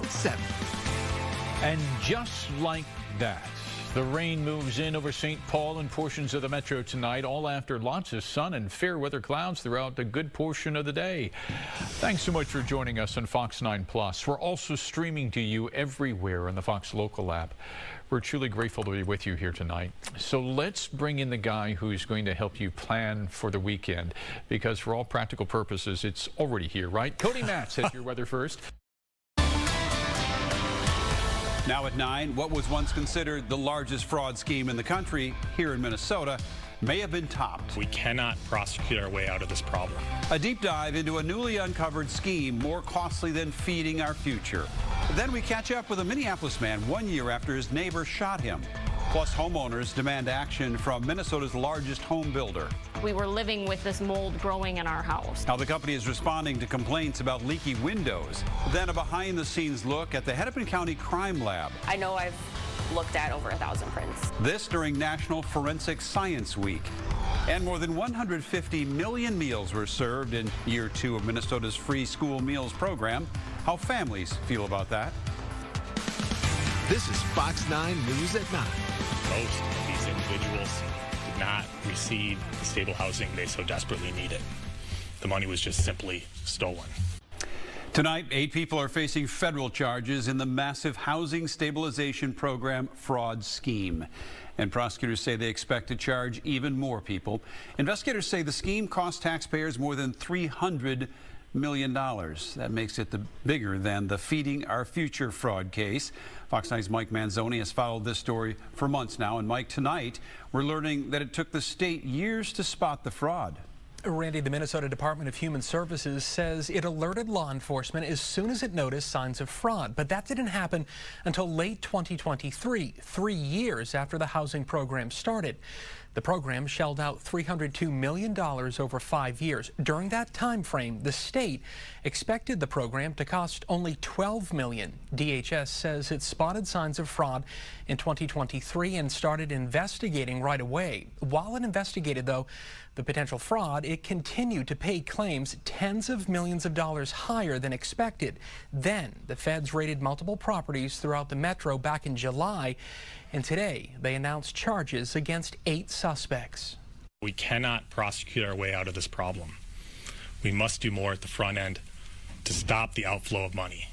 7. And just like that, the rain moves in over St. Paul and portions of the metro tonight, all after lots of sun and fair weather clouds throughout a good portion of the day. Thanks so much for joining us on Fox 9 Plus. We're also streaming to you everywhere on the Fox Local app. We're truly grateful to be with you here tonight. So let's bring in the guy who's going to help you plan for the weekend, because for all practical purposes, it's already here, right? Cody Matz has your weather first. Now at 9, what was once considered the largest fraud scheme in the country here in Minnesota may have been topped. We cannot prosecute our way out of this problem. A deep dive into a newly uncovered scheme more costly than feeding our future. Then we catch up with a Minneapolis man 1 year after his neighbor shot him. Plus, homeowners demand action from Minnesota's largest home builder. We were living with this mold growing in our house. How the company is responding to complaints about leaky windows. Then a behind-the-scenes look at the Hennepin County Crime Lab. I know I've looked at over 1,000 prints. This during National Forensic Science Week. And more than 150 million meals were served in year 2 of Minnesota's free school meals program. How families feel about that. This is Fox 9 News at 9. Most of these individuals did not receive the stable housing they so desperately needed. The money was just simply stolen. Tonight, 8 people are facing federal charges in the massive Housing Stabilization Program fraud scheme. And prosecutors say they expect to charge even more people. Investigators say the scheme cost taxpayers more than $300 million. That makes it bigger than the Feeding Our Future fraud case. Fox 9's Mike Manzoni has followed this story for months now. And Mike, tonight we're learning that it took the state years to spot the fraud. Randy, the Minnesota Department of Human Services says it alerted law enforcement as soon as it noticed signs of fraud. But that didn't happen until late 2023, 3 years after the housing program started. The program shelled out $302 million over 5 years. During that time frame, the state expected the program to cost only $12 million. DHS says it spotted signs of fraud in 2023 and started investigating right away. While it investigated, though, the potential fraud, it continued to pay claims tens of millions of dollars higher than expected. Then the feds raided multiple properties throughout the metro back in July, and today they announced charges against 8 suspects. We cannot prosecute our way out of this problem. We must do more at the front end to stop the outflow of money.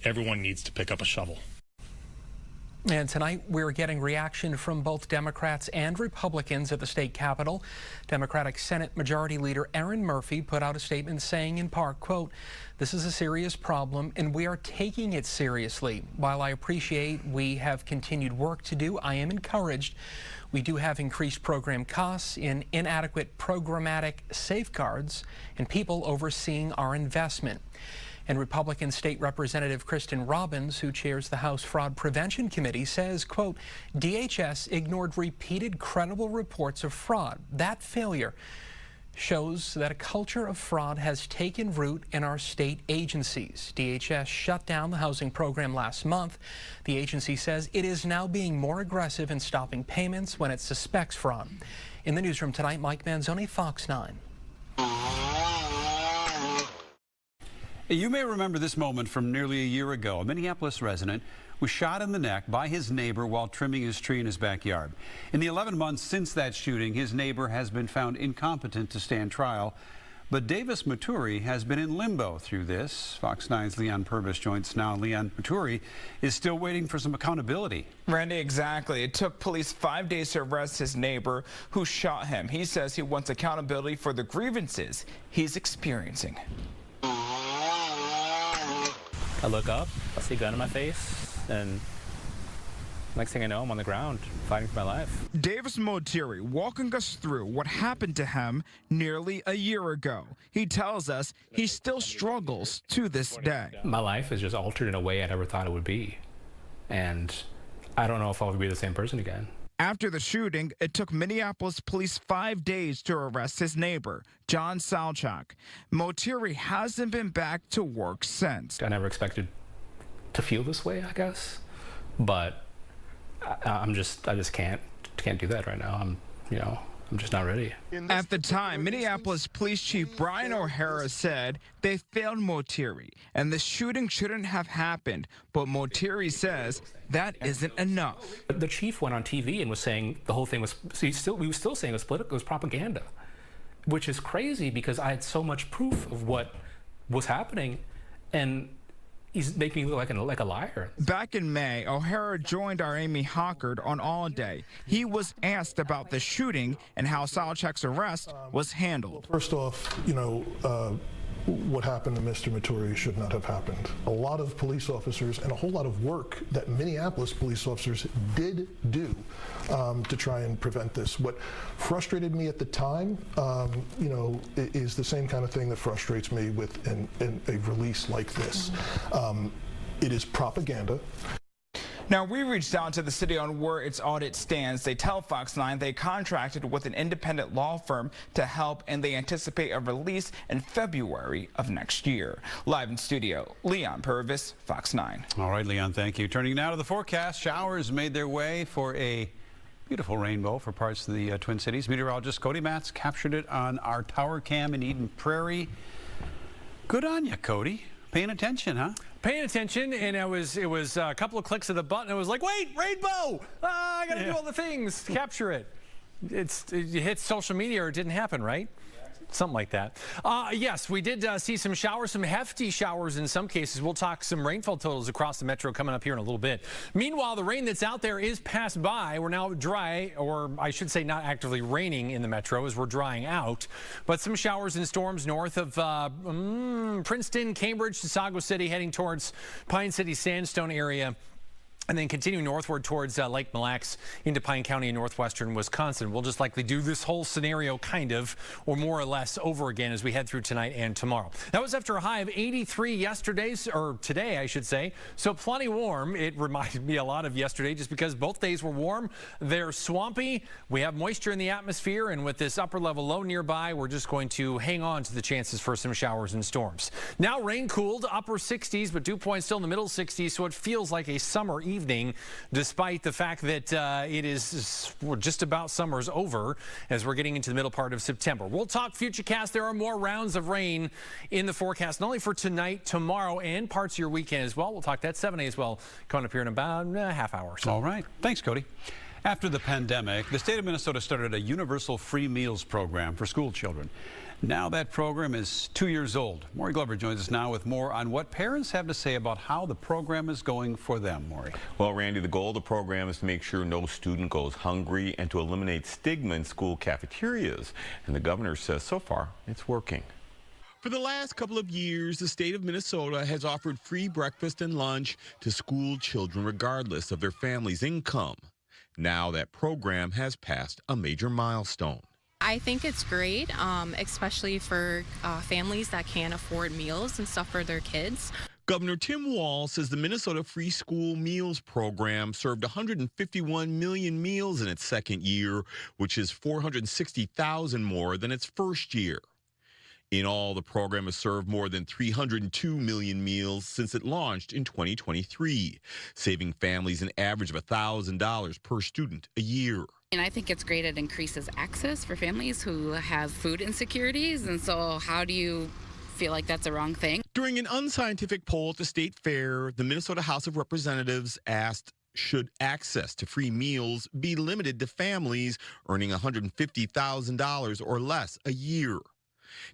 Everyone needs to pick up a shovel. And tonight we're getting reaction from both Democrats and Republicans at the state capitol. Democratic Senate Majority Leader Erin Murphy put out a statement saying in part, quote, "This is a serious problem and we are taking it seriously. While I appreciate we have continued work to do, I am encouraged. We do have increased program costs in inadequate programmatic safeguards and people overseeing our investment." And Republican State Representative Kristen Robbins, who chairs the House Fraud Prevention Committee, says, quote, "DHS ignored repeated credible reports of fraud. That failure shows that a culture of fraud has taken root in our state agencies." DHS shut down the housing program last month. The agency says it is now being more aggressive in stopping payments when it suspects fraud. In the newsroom tonight, Mike Manzoni, Fox 9. You may remember this moment from nearly a year ago. A Minneapolis resident was shot in the neck by his neighbor while trimming his tree in his backyard. In the 11 months since that shooting, his neighbor has been found incompetent to stand trial. But Davis Maturi has been in limbo through this. Fox 9's Leon Purvis joins now. Leon, Maturi is still waiting for some accountability. Randy, exactly. It took police 5 days to arrest his neighbor who shot him. He says he wants accountability for the grievances he's experiencing. I look up, I see a gun in my face, and next thing I know, I'm on the ground fighting for my life. Davis Maturi walking us through what happened to him nearly a year ago. He tells us he still struggles to this day. My life is just altered in a way I never thought it would be, and I don't know if I'll ever be the same person again. After the shooting, it took Minneapolis police 5 days to arrest his neighbor, John Salchak. Maturi hasn't been back to work since. I never expected to feel this way, I guess, but I just can't do that right now. I'm just not ready. At the time, Minneapolis Police Chief Brian O'Hara said they failed Motiri and the shooting shouldn't have happened. But Motiri says that isn't enough. The chief went on TV and was saying the whole thing was, he was still saying it was political, it was propaganda, which is crazy because I had so much proof of what was happening, and he's making me look like a liar. Back in May, O'Hara joined our Amy Hockard on All Day. He was asked about the shooting and how Salchak's arrest was handled. First off, what happened to Mr. Motiri should not have happened. A lot of police officers and a whole lot of work that Minneapolis police officers did do to try and prevent this. What frustrated me at the time, is the same kind of thing that frustrates me with a release like this. It is propaganda. Now, we reached out to the city on where its audit stands. They tell Fox 9 they contracted with an independent law firm to help, and they anticipate a release in February of next year. Live in studio, Leon Purvis, Fox 9. All right, Leon, thank you. Turning now to the forecast. Showers made their way for a beautiful rainbow for parts of the Twin Cities. Meteorologist Cody Matz captured it on our tower cam in Eden Prairie. Good on you, Cody. Paying attention, huh? Paying attention, and it was a couple of clicks of the button. It was like, wait, rainbow! I got to do all the things to capture it. It hit social media or it didn't happen, right? Something like that. Yes, we did see some showers, some hefty showers in some cases. We'll talk some rainfall totals across the metro coming up here in a little bit. Meanwhile, the rain that's out there is passed by. We're now dry, or I should say not actively raining in the metro as we're drying out. But some showers and storms north of Princeton, Cambridge, Sago City, heading towards Pine City, Sandstone area. And then continuing northward towards Lake Mille Lacs into Pine County in northwestern Wisconsin. We'll just likely do this whole scenario kind of, or more or less, over again as we head through tonight and tomorrow. That was after a high of 83 today, I should say. So plenty warm. It reminded me a lot of yesterday just because both days were warm. They're swampy. We have moisture in the atmosphere, and with this upper level low nearby, we're just going to hang on to the chances for some showers and storms. Now rain cooled, upper 60s, but dew point still in the middle 60s, so it feels like a summer evening, despite the fact that it is just about summer's over as we're getting into the middle part of September. We'll talk Futurecast. There are more rounds of rain in the forecast, not only for tonight, tomorrow, and parts of your weekend as well. We'll talk that 7 as well, coming up here in about a half hour or so. All right. Thanks, Cody. After the pandemic, the state of Minnesota started a universal free meals program for school children. Now that program is 2 years old. Maury Glover joins us now with more on what parents have to say about how the program is going for them. Maury. Well, Randy, the goal of the program is to make sure no student goes hungry and to eliminate stigma in school cafeterias. And the governor says so far it's working. For the last couple of years, the state of Minnesota has offered free breakfast and lunch to school children regardless of their family's income. Now that program has passed a major milestone. I think it's great, especially for families that can't afford meals and stuff for their kids. Governor Tim Walz says the Minnesota Free School Meals Program served 151 million meals in its second year, which is 460,000 more than its first year. In all, the program has served more than 302 million meals since it launched in 2023, saving families an average of $1,000 per student a year. And I think it's great. It increases access for families who have food insecurities. And so how do you feel like that's a wrong thing? During an unscientific poll at the state fair, the Minnesota House of Representatives asked, should access to free meals be limited to families earning $150,000 or less a year?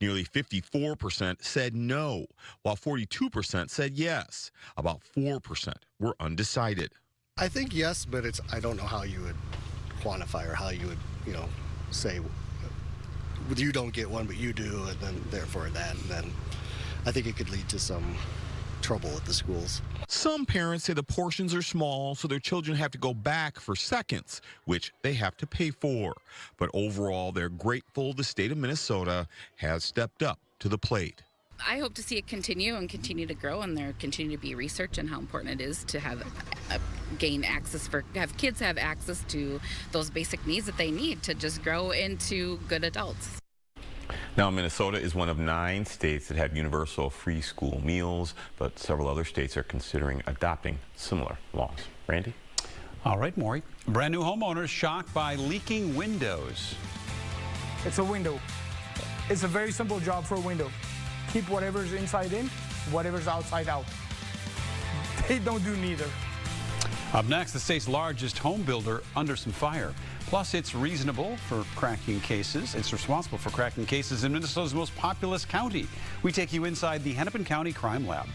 Nearly 54% said no, while 42% said yes. About 4% were undecided. I think yes, but I don't know how you would quantify or how you would, say you don't get one, but you do, and then therefore that. And then I think it could lead to some trouble at the schools. Some parents say the portions are small, so their children have to go back for seconds, which they have to pay for. But overall, they're grateful the state of Minnesota has stepped up to the plate. I hope to see it continue to grow, and there continue to be research on how important it is to have kids have access to those basic needs that they need to just grow into good adults. Now, Minnesota is one of 9 states that have universal free school meals, but several other states are considering adopting similar laws. Randy? All right, Maury. Brand new homeowners shocked by leaking windows. It's a window. It's a very simple job for a window. Keep whatever's inside in, whatever's outside out. They don't do neither. Up next, the state's largest home builder under some fire. Plus, it's reasonable for cracking cases. It's responsible for cracking cases in Minnesota's most populous county. We take you inside the Hennepin County Crime Lab.